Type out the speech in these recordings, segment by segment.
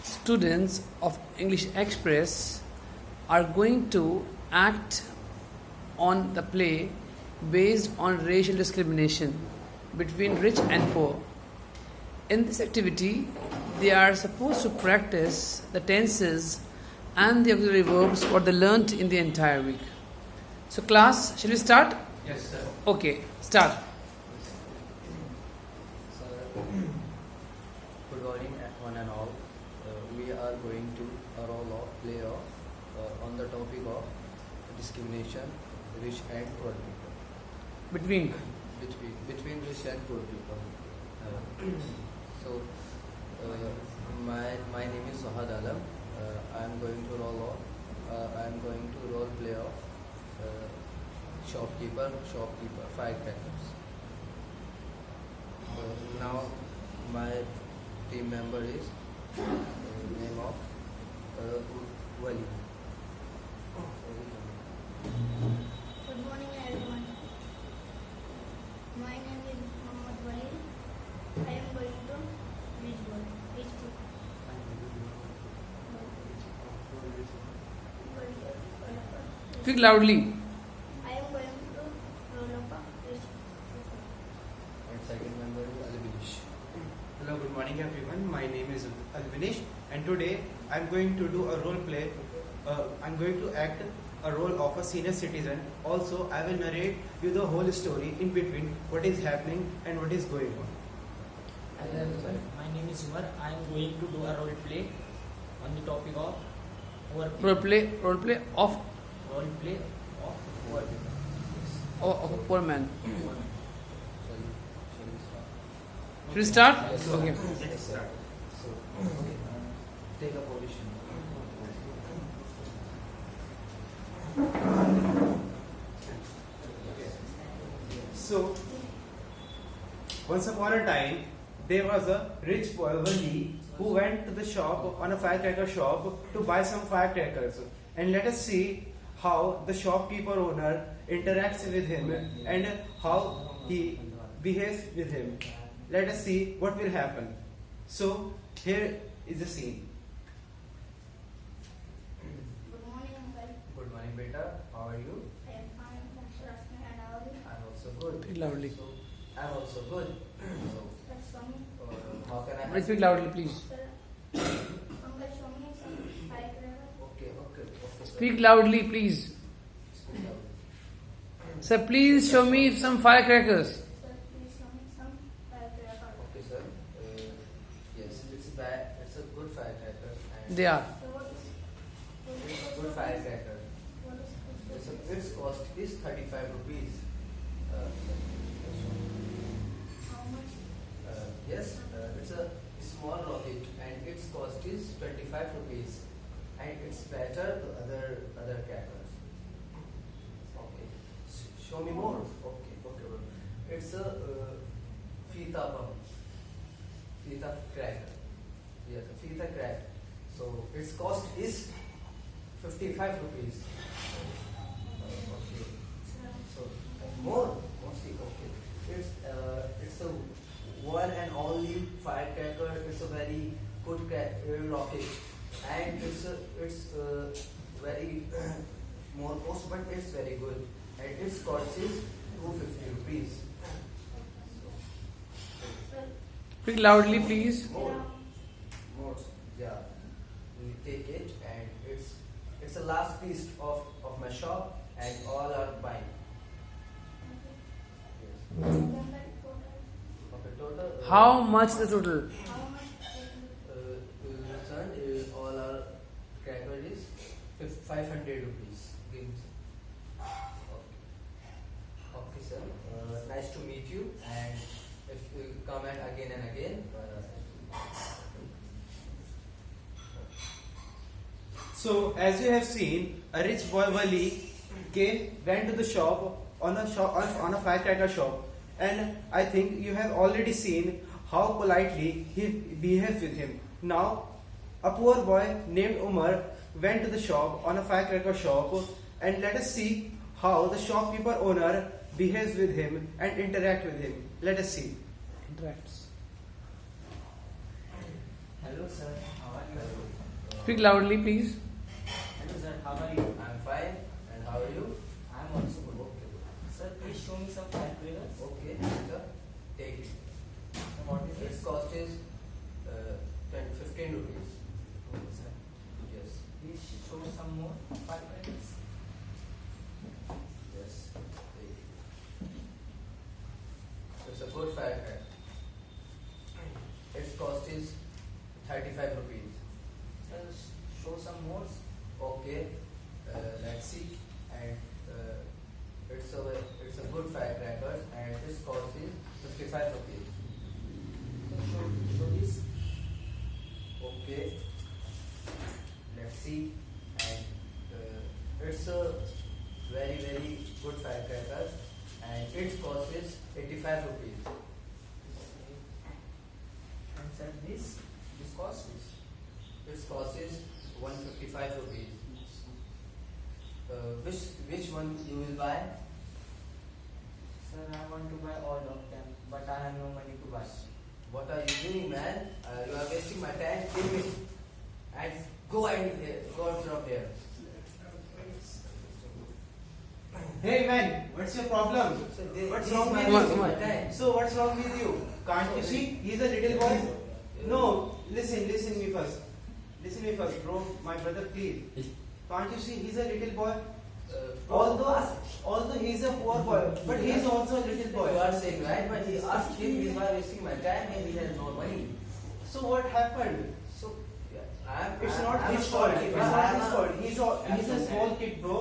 students of English Express are going to act on the play based on racial discrimination between rich and poor. In this activity, they are supposed to practice the tenses and the auxiliary verbs what they learnt in the entire week. So, class, shall we start? Yes, sir. Okay, start. So, good morning, one and all. We are going to play on the topic of discrimination, rich and poor people. Between. Between rich and poor people. So, my name is Zahad Alam. I am going to role play of shopkeeper, firecrackers. Now my team member is name of Wali. Good morning, everyone. My name is Muhammad Wali. I am going to Beach Speak loudly. I am going to Rolopa Beach. And second member is Alvinish. Hello, good morning everyone. My name is Alvinish and today I am going to do a role play. I am going to act a role of a senior citizen. Also, I will narrate you the whole story in between what is happening and what is going on. Hello everyone, my name is Umar. I am going to do a role play on the topic of poor people. Role play of Role play of poor people. of a poor man. Shall we start? Should we start? Okay. Let's start. So, take a position. So, once upon a time, there was a rich boy, Wali, who went to the shop, on a firecracker shop, to buy some firecrackers. And let us see how the shopkeeper owner interacts with him and how he behaves with him. Let us see what will happen. So, here is the scene. Good morning, Uncle. Good morning, beta. How are you? I am fine. Thanks for asking. And how are you? I'm also good. Speak loudly. So, I'm also good. So, Let's show me. how can I Please help? speak loudly, please. Uncle, show me some firecracker. Okay. Sir. Speak loudly, please. Speak loudly. Sir, please show me some firecrackers. Sir, please show me some firecracker. Okay, sir. Yes, it's a good firecracker. And They are. So what is good firecracker. What is Its cost is 35 rupees. How much? Yes, it's a small rocket and its cost is 25 rupees. And it's better to other crackers. Okay. Show me more. Okay. Bro. It's a Fita bomb. Fita cracker. Yes, a Fita crack. So its cost is 55 rupees. Okay. So more. Mostly okay. It's a one and only firecracker. It's a very good rocket, and it's very more cost, but it's very good. And its cost is 250 rupees. Sir, Speak loudly, please. More. Yeah. We take it, and it's the last piece of my shop, and all are buying. Yes. Okay, total. How much the total? how much? Son, all our cracker is 500 rupees. Okay. Okay, sir. Nice to meet you, and if you come and again. So, as you have seen, a rich boy Wali went to the shop on a firecracker shop, and I think you have already seen how politely he behaves with him. Now, a poor boy named Umar went to the shop on a firecracker shop, and let us see how the shopkeeper owner behaves with him and interact with him. Let us see. Interacts. Hello sir, how are you? Speak loudly, please. Hello sir, how are you? I'm fine. And how are you? I am also good. Okay. Sir, please show me some calculators. Okay. Sir, take it. So what is Its this? cost is 15 rupees. Okay, sir. Yes. Please show some more calculators. Yes. Take it. It's a good firecracker. Its cost is 35 rupees. Sir, show some more. Okay. Let's see. And it's a good firecracker, and its cost is 55 rupees. So show this. Okay. Let's see. And it's a very good firecracker, and its cost is 85 rupees. And sir, this cost is. Its cost is 155 rupees. Which one you will buy? Sir, I want to buy all of them, but I have no money to buy. What are you doing, man? You are wasting my time. Give me and go out from here. Hey man, what's your problem? So What's this wrong is with my- you? this is my time. So what's wrong with you? Can't you see? He's a little boy. No, listen me first. Listen me first, bro. My brother, please. Can't you see? He's a little boy. Although he's a poor boy, but he's also a little You boy. are saying right, but he asked him, "Is why wasting my time and he has no money?" So what happened? So yeah, It's not I'm his a fault. short It's kid, not I'm his a- fault. He's a small kid, bro.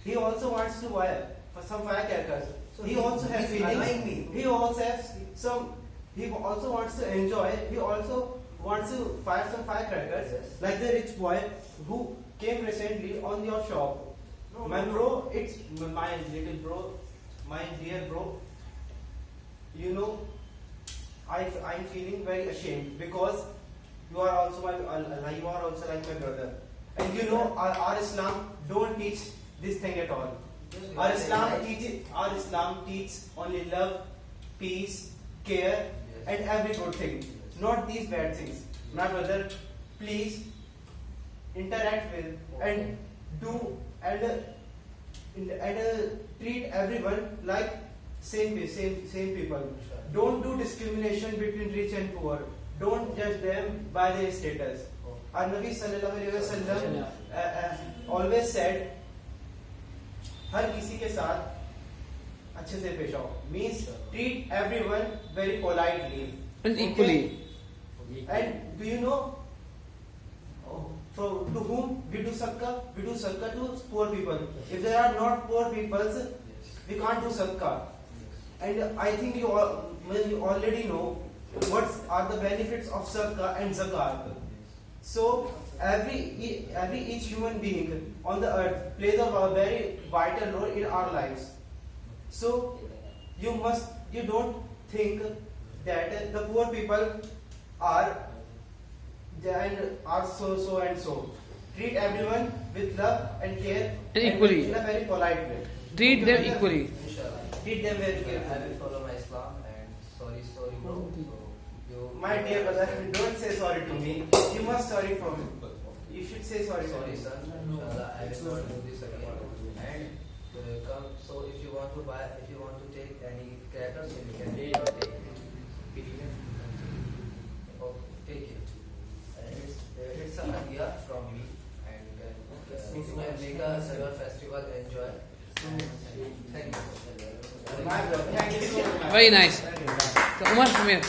He also wants to buy for some firecrackers. So He also has he's annoying feelings. me. He also has some. He also wants to enjoy. He also wants to fire some firecrackers, Yes. like the rich boy who came recently on your shop. No, My no, bro, it's my little bro, my dear bro. You know, I'm feeling very ashamed because you are also you are also like my brother, and you know our Islam don't teach this thing at all. Yes, you Our are saying Islam right. teaches only love, peace, care, and every good thing, not these bad things. My brother, please interact with and do and treat everyone like same people. Sure. Don't do discrimination between rich and poor. Don't judge them by their status. Our Nabi sallallahu alaihi wasallam always said, हर किसी के साथ अच्छे से पेश आओ. Means treat everyone very politely. And Okay? equally. And do you know to whom we do sadaqah? We do sadaqah to poor people. If there are not poor people, Yes. we can't do sadaqah. Yes. And I think you already know what are the benefits of sadaqah and zakat. So each human being on the earth plays a very vital role in our lives. So you don't think that the poor people are so and so. Treat everyone with love and care And equally. in a very polite way. Treat Okay, them brother? equally. Inshallah. Treat them very I carefully. will follow my Islam and sorry bro. So you My dear brother, don't say sorry to me. You must sorry for me. You should say sorry to Sorry, me. son. Inshallah, I will not do this again. And come. So, if you want to take any crackers, you can take it. Oh, take it. It's a idea from me, and you can make your festival enjoy. Thank you. My brother, thank you so much. Very nice. Thank you. So, Umar, come here.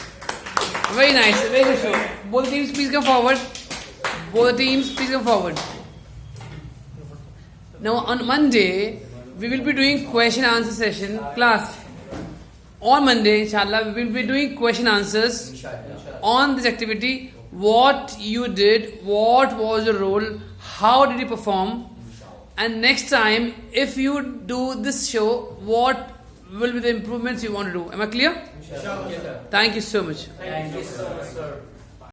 Very nice. Very good show. Both teams, please come forward. Both teams, please come forward. Now, on Monday, we will be doing question answer session class. On Monday, inshallah, we will be doing question answers Inshallah. on this activity. What you did, what was your role, how did you perform, and next time, if you do this show, what will be the improvements you want to do? Am I clear? Inshallah. Thank you so much. Thank you so much, sir.